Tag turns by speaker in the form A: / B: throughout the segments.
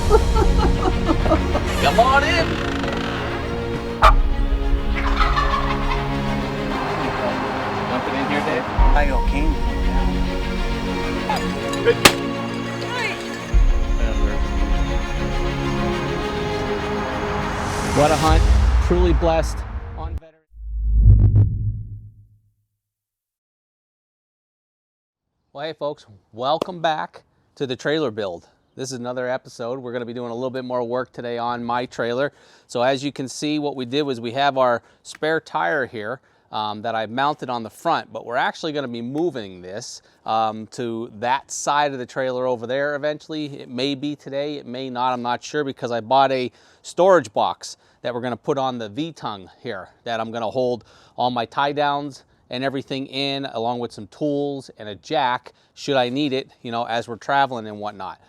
A: Come on in. Jumping in here, Dave?
B: Title King.
A: What a hunt. Truly blessed on veteran. Well, hey folks, welcome back to the trailer build. This is another episode. We're going to be doing a little bit more work today on my trailer. So as you can see, what we did was we have our spare tire here that I mounted on the front, but we're actually going to be moving this to that side of the trailer over there eventually. It may be today, it may not, I'm not sure, because I bought a storage box that we're going to put on the V-tongue here that I'm going to hold all my tie downs and everything in, along with some tools and a jack should I need it, you know, as we're traveling and whatnot.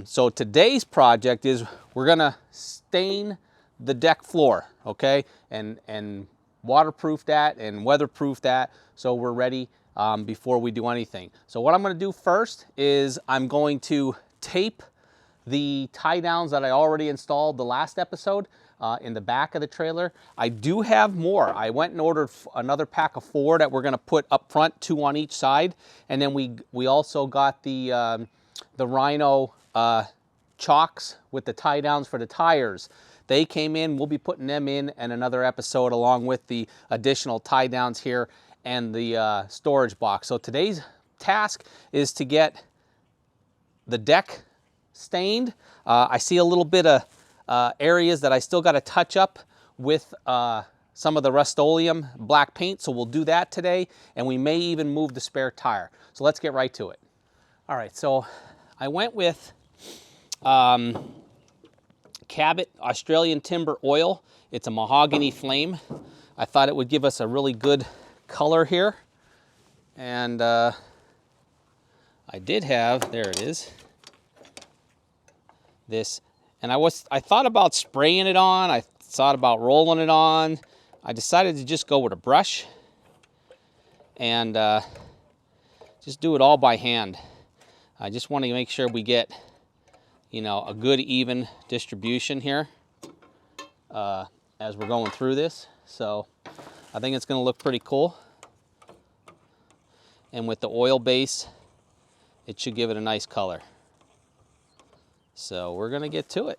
A: So today's project is we're gonna stain the deck floor, okay, and waterproof that and weatherproof that so we're ready before we do anything. So what I'm gonna do first is I'm going to tape the tie downs that I already installed the last episode in the back of the trailer. I do have more. I went and ordered another pack of 4 that we're gonna put up front, 2 on each side, and then we also got the Rhino chocks with the tie downs for the tires. They came in, we'll be putting them in another episode along with the additional tie downs here and the storage box. So today's task is to get the deck stained. I see a little bit of areas that I still got to touch up with some of the Rust-Oleum black paint, so we'll do that today, and we may even move the spare tire. So let's get right to it. All right, so I went with Cabot Australian Timber Oil. It's a mahogany flame. I thought it would give us a really good color here. And I did have, there it is, this. And I thought about spraying it on. I thought about rolling it on. I decided to just go with a brush and just do it all by hand. I just want to make sure we get, you know, a good even distribution here as we're going through this. So I think it's going to look pretty cool. And with the oil base, it should give it a nice color. So we're going to get to it.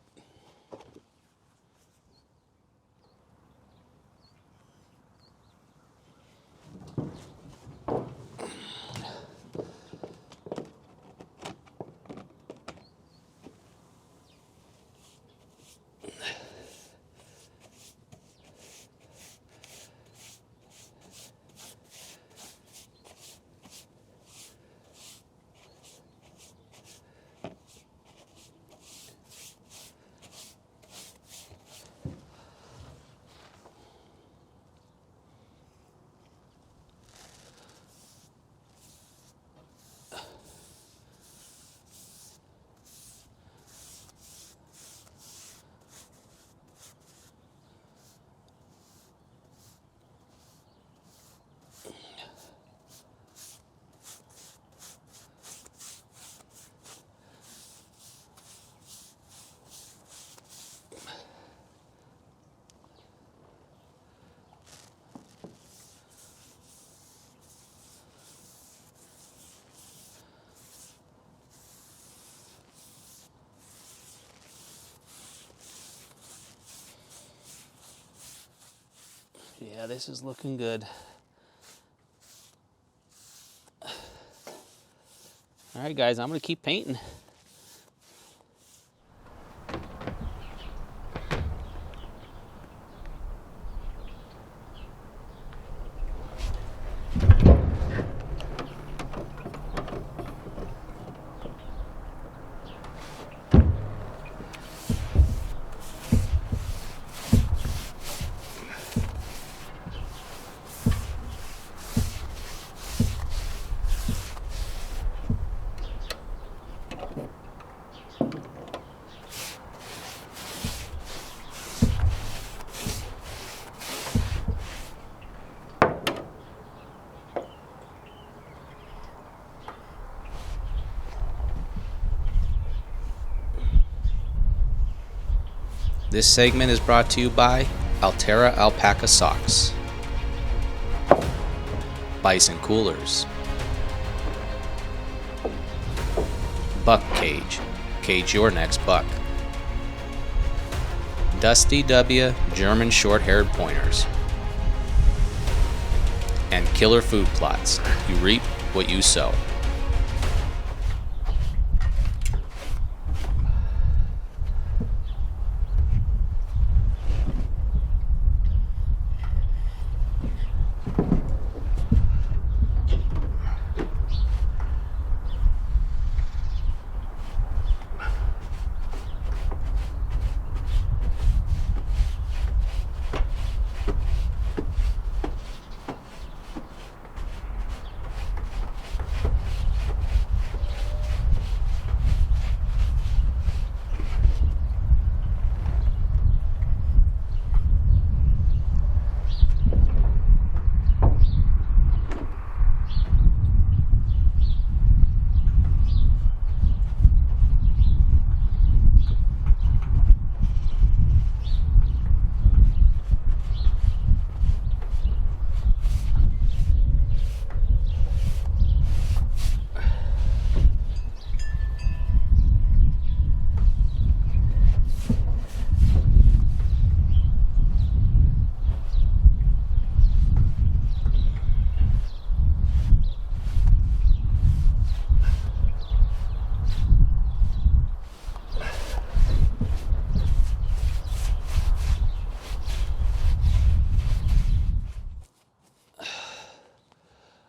A: Yeah, this is looking good. All right, guys, I'm gonna keep painting. This segment is brought to you by Altera Alpaca Socks, Bison Coolers, Buck Cage, cage your next buck, Dusty W German Short-Haired Pointers, and Killer Food Plots. You reap what you sow.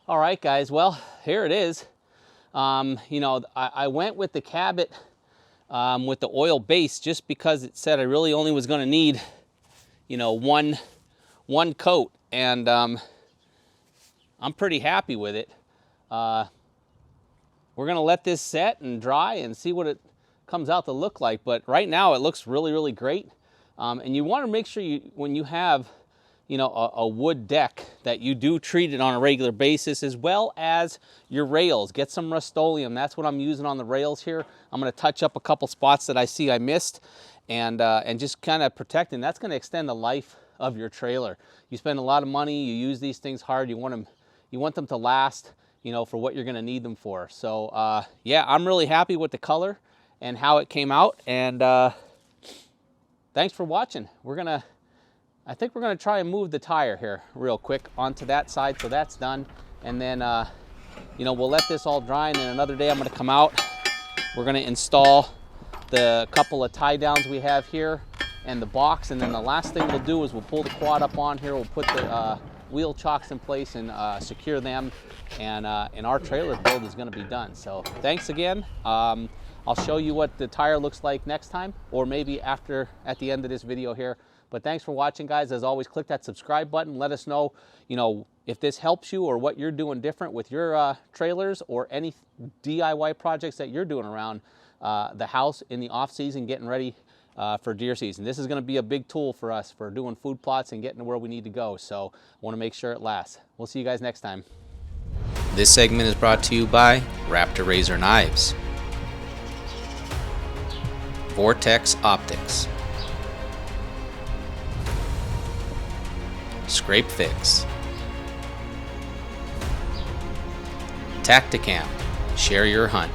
A: All right, guys, well, here it is. You know, I went with the Cabot with the oil base just because it said I really only was going to need, you know, one coat, and I'm pretty happy with it. We're going to let this set and dry and see what it comes out to look like, but right now it looks really, really great. And you want to make sure when you have, you know, a wood deck, that you do treat it on a regular basis, as well as your rails. Get some Rust-Oleum. That's what I'm using on the rails here. I'm going to touch up a couple spots that I see I missed, and just kind of protect them. That's going to extend the life of your trailer. You spend a lot of money, you use these things hard, you want them to last, you know, for what you're going to need them for. So yeah, I'm really happy with the color and how it came out, and thanks for watching. I think we're gonna try and move the tire here real quick onto that side, so that's done. And then, you know, we'll let this all dry, and then another day I'm gonna come out. We're gonna install the couple of tie downs we have here and the box, and then the last thing we'll do is we'll pull the quad up on here, we'll put the wheel chocks in place and secure them, and our trailer build is gonna be done. So thanks again. I'll show you what the tire looks like next time, or maybe at the end of this video here. But thanks for watching, guys. As always, click that subscribe button. Let us know, you know, if this helps you or what you're doing different with your trailers, or any DIY projects that you're doing around the house in the off season, getting ready for deer season. This is going to be a big tool for us for doing food plots and getting to where we need to go. So I want to make sure it lasts. We'll see you guys next time. This segment is brought to you by Raptor Razor Knives, Vortex Optics, Scrape Fix, Tacticam, share your hunt,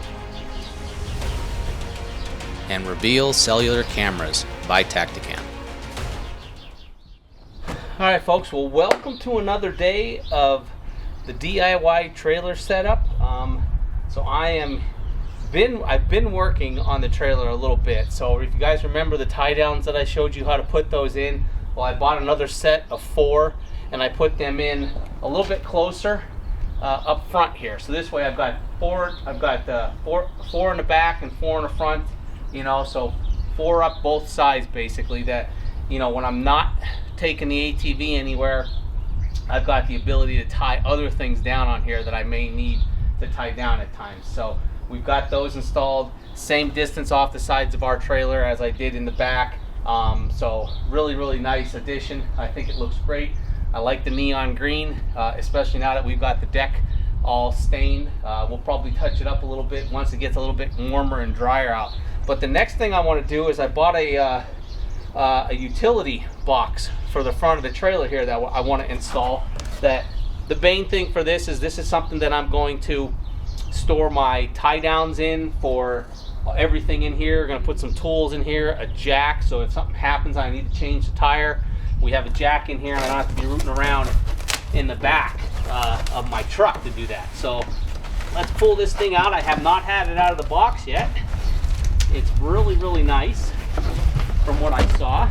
A: and Reveal Cellular Cameras by Tacticam. All right, folks, well, welcome to another day of the DIY trailer setup. So I've been working on the trailer a little bit. So if you guys remember the tie downs that I showed you how to put those in, well, I bought another set of 4, and I put them in a little bit closer up front here. So this way I've got 4 in the back and 4 in the front, you know, so 4 up both sides basically, that, you know, when I'm not taking the ATV anywhere, I've got the ability to tie other things down on here that I may need to tie down at times. So we've got those installed, same distance off the sides of our trailer as I did in the back. So really, really nice addition. I think it looks great. I like the neon green, especially now that we've got the deck all stained. We'll probably touch it up a little bit once it gets a little bit warmer and drier out. But the next thing I want to do is I bought a a utility box for the front of the trailer here that I want to install. That the main thing for this is something that I'm going to store my tie downs in for everything in here. We're going to put some tools in here, a jack, so if something happens I need to change the tire, we have a jack in here and I don't have to be rooting around in the back of my truck to do that. So let's pull this thing out. I have not had it out of the box yet. It's really, really nice from what I saw.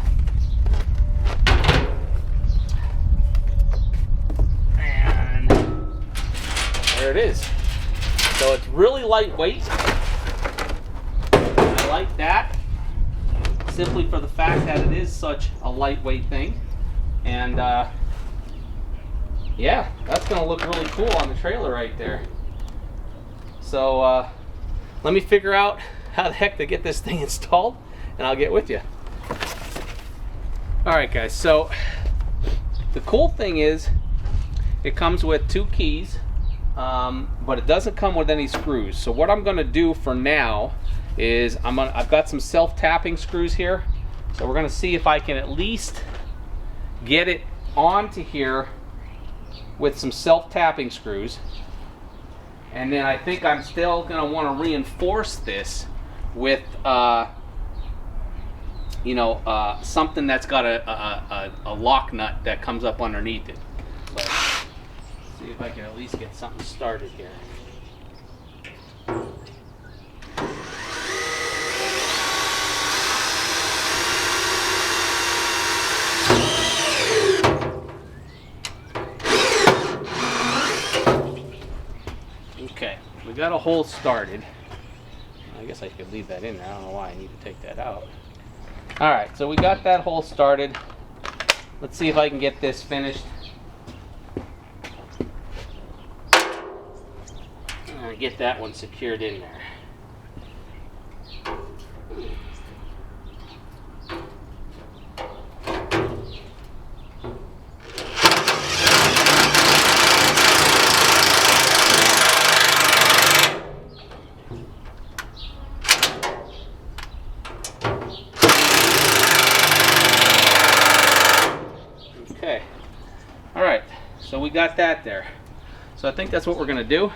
A: And there it is. So it's really lightweight. I like that, simply for the fact that it is such a lightweight thing. And yeah, that's going to look really cool on the trailer right there. So let me figure out how the heck to get this thing installed, and I'll get with you. Alright guys, so the cool thing is it comes with 2 keys, but it doesn't come with any screws. So what I'm going to do for now is I've got some self-tapping screws here, so we're going to see if I can at least get it onto here with some self-tapping screws. And then I think I'm still going to want to reinforce this with something that's got a lock nut that comes up underneath it. So see if I can at least get something started here. Okay, we got a hole started. I guess I could leave that in there. I don't know why I need to take that out. Alright, so we got that hole started. Let's see if I can get this finished. And get that one secured in there. So we got that there. So I think that's what we're going to do,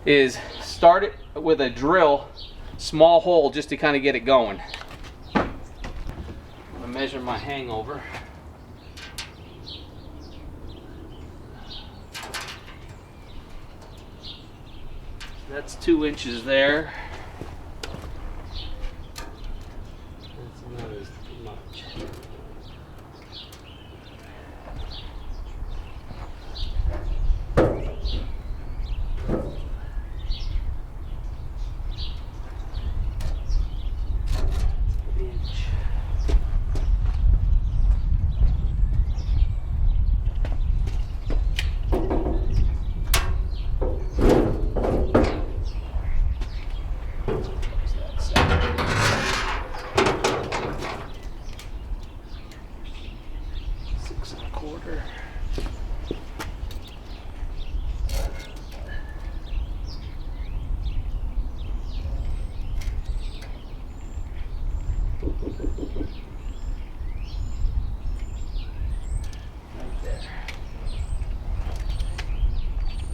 A: is start it with a drill, small hole, just to kind of get it going. I'm going to measure my hangover. That's 2 inches there. That's not as much.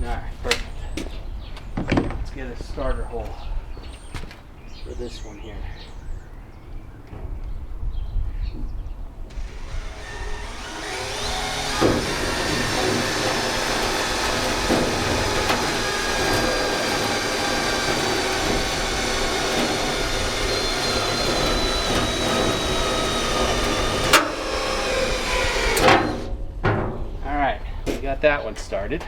A: Alright, perfect. Let's get a starter hole for this one here. Alright, we got that one started.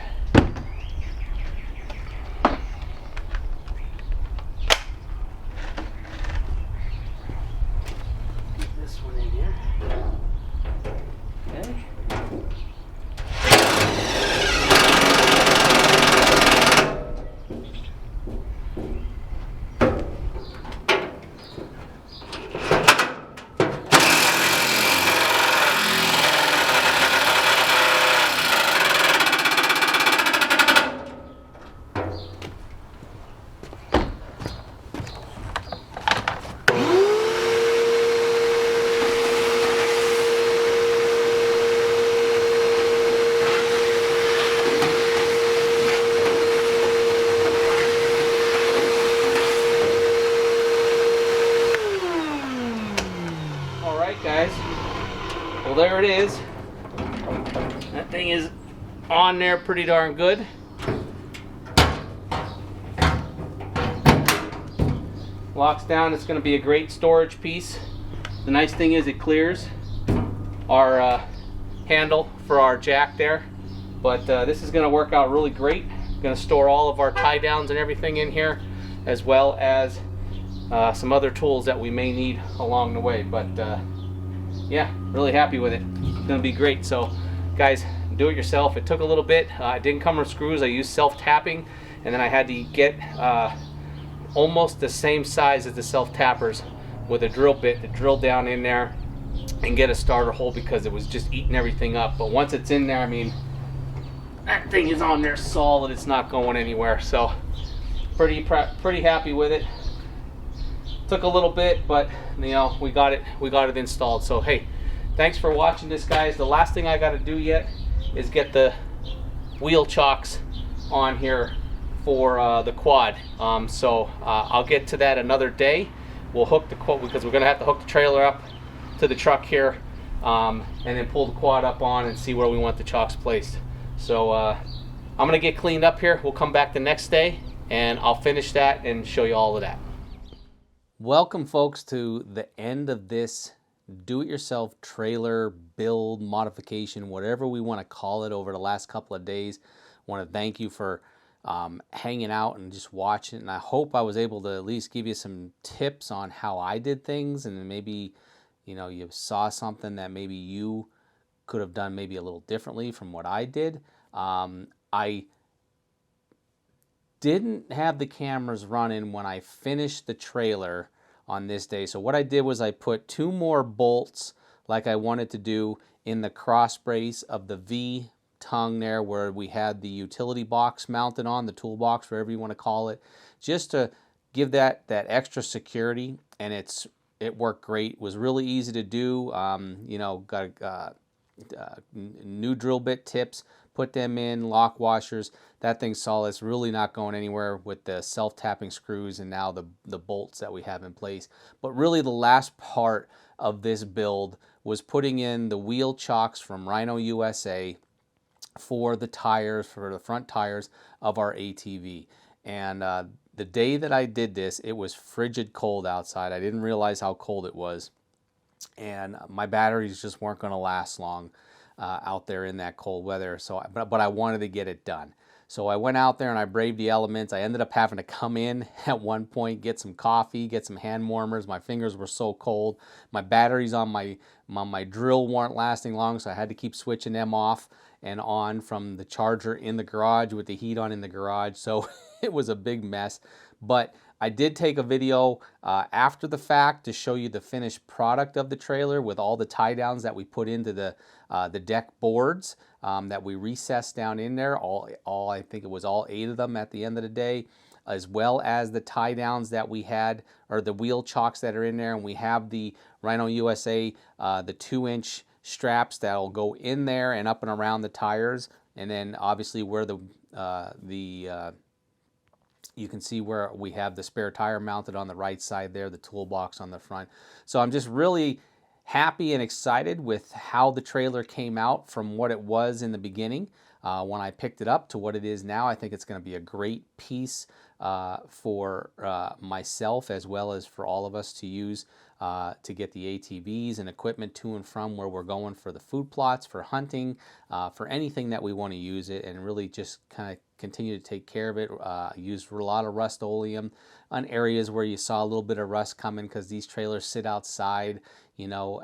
A: So there it is. That thing is on there pretty darn good. Locks down. It's going to be a great storage piece. The nice thing is it clears our handle for our jack there. But this is going to work out really great. Going to store all of our tie downs and everything in here, as well as some other tools that we may need along the way. But yeah, really happy with it. It's going to be great. So guys, do it yourself. It took a little bit. It didn't come with screws. I used self-tapping, and then I had to get almost the same size as the self-tappers with a drill bit to drill down in there and get a starter hole, because it was just eating everything up. But once it's in there, I mean, that thing is on there solid. It's not going anywhere. So pretty happy with it. Took a little bit, but you know, we got it installed. So hey, thanks for watching this, guys. The last thing I got to do yet is get the wheel chocks on here for the quad. So I'll get to that another day. We'll hook the quad, because we're gonna have to hook the trailer up to the truck here, and then pull the quad up on and see where we want the chocks placed. So I'm gonna get cleaned up here. We'll come back the next day and I'll finish that and show you all of that. Welcome, folks, to the end of this do-it-yourself trailer build, modification, whatever we want to call it, over the last couple of days. I want to thank you for hanging out and just watching, and I hope I was able to at least give you some tips on how I did things, and maybe, you know, you saw something that maybe you could have done maybe a little differently from what I did. I didn't have the cameras running when I finished the trailer on this day. So what I did was I put 2 more bolts, like I wanted to do, in the cross brace of the V tongue there, where we had the utility box mounted on, the toolbox, whatever you want to call it, just to give that extra security. And it worked great. It was really easy to do. You know, got new drill bit tips, put them in, lock washers. That thing's solid. It's really not going anywhere with the self-tapping screws and now the bolts that we have in place. But really the last part of this build was putting in the wheel chocks from Rhino USA for the tires, for the front tires of our ATV. And the day that I did this, it was frigid cold outside. I didn't realize how cold it was. And my batteries just weren't going to last long out there in that cold weather. So, but I wanted to get it done. So I went out there and I braved the elements. I ended up having to come in at one point, get some coffee, get some hand warmers. My fingers were so cold. My batteries on my drill weren't lasting long, so I had to keep switching them off and on from the charger in the garage with the heat on in the garage. So it was a big mess. But I did take a video after the fact to show you the finished product of the trailer with all the tie downs that we put into the deck boards that we recessed down in there. All I think it was all 8 of them at the end of the day, as well as the tie downs that we had, or the wheel chocks that are in there. And we have the Rhino USA, the 2-inch straps that'll go in there and up and around the tires. And then obviously where you can see where we have the spare tire mounted on the right side there, the toolbox on the front. So I'm just really happy and excited with how the trailer came out from what it was in the beginning when I picked it up to what it is now. I think it's going to be a great piece for myself, as well as for all of us to use to get the ATVs and equipment to and from where we're going for the food plots, for hunting, for anything that we want to use it, and really just kind of continue to take care of it. Use a lot of Rust-Oleum on areas where you saw a little bit of rust coming, because these trailers sit outside, you know,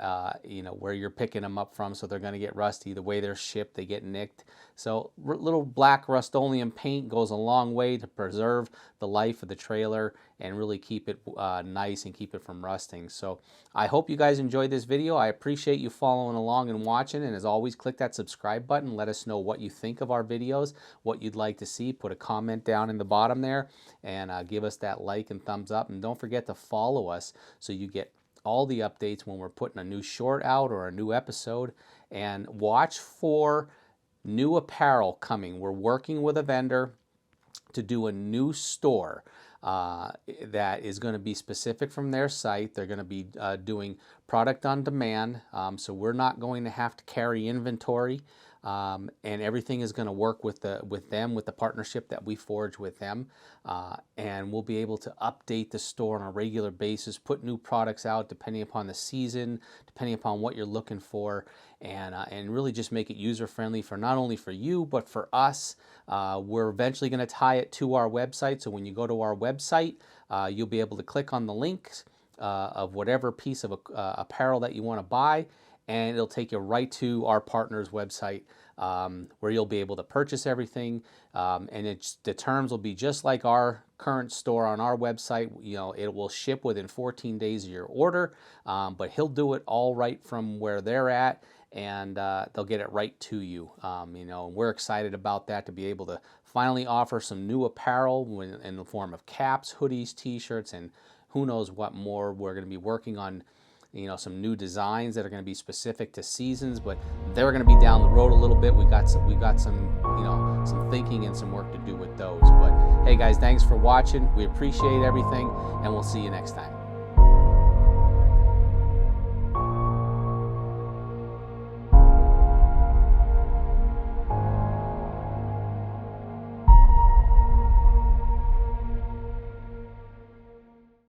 A: where you're picking them up from, so they're going to get rusty. The way they're shipped, they get nicked. So little black Rust-Oleum paint goes a long way to preserve the life of the trailer and really keep it nice and keep it from rusting. So I hope you guys enjoyed this video. I appreciate you following along and watching, and as always, click that subscribe button. Let us know what you think of our videos, what you'd like to see. Put a comment down in the bottom there, and give us that like and thumbs up. And don't forget to follow us so you get all the updates when we're putting a new short out or a new episode. And watch for new apparel coming. We're working with a vendor to do a new store. that is going to be specific from their site. They're going to be doing product on demand, so we're not going to have to carry inventory, and everything is going to work with the partnership that we forge with them, and we'll be able to update the store on a regular basis, put new products out depending upon the season, depending upon what you're looking for, and really just make it user friendly for not only for you but for us. We're eventually going to tie it to our website, so when you go to our website, you'll be able to click on the links of whatever piece of apparel that you want to buy, and it'll take you right to our partner's website, where you'll be able to purchase everything, and the terms will be just like our current store on our website. You know, it will ship within 14 days of your order, but he'll do it all right from where they're at, and they'll get it right to you. You know, we're excited about that, to be able to finally offer some new apparel in the form of caps, hoodies, t-shirts, and who knows what more. We're going to be working on, you know, some new designs that are going to be specific to seasons, but they're going to be down the road a little bit. We got some, you know, some thinking and some work to do with those. But hey guys, thanks for watching. We appreciate everything, and we'll see you next time.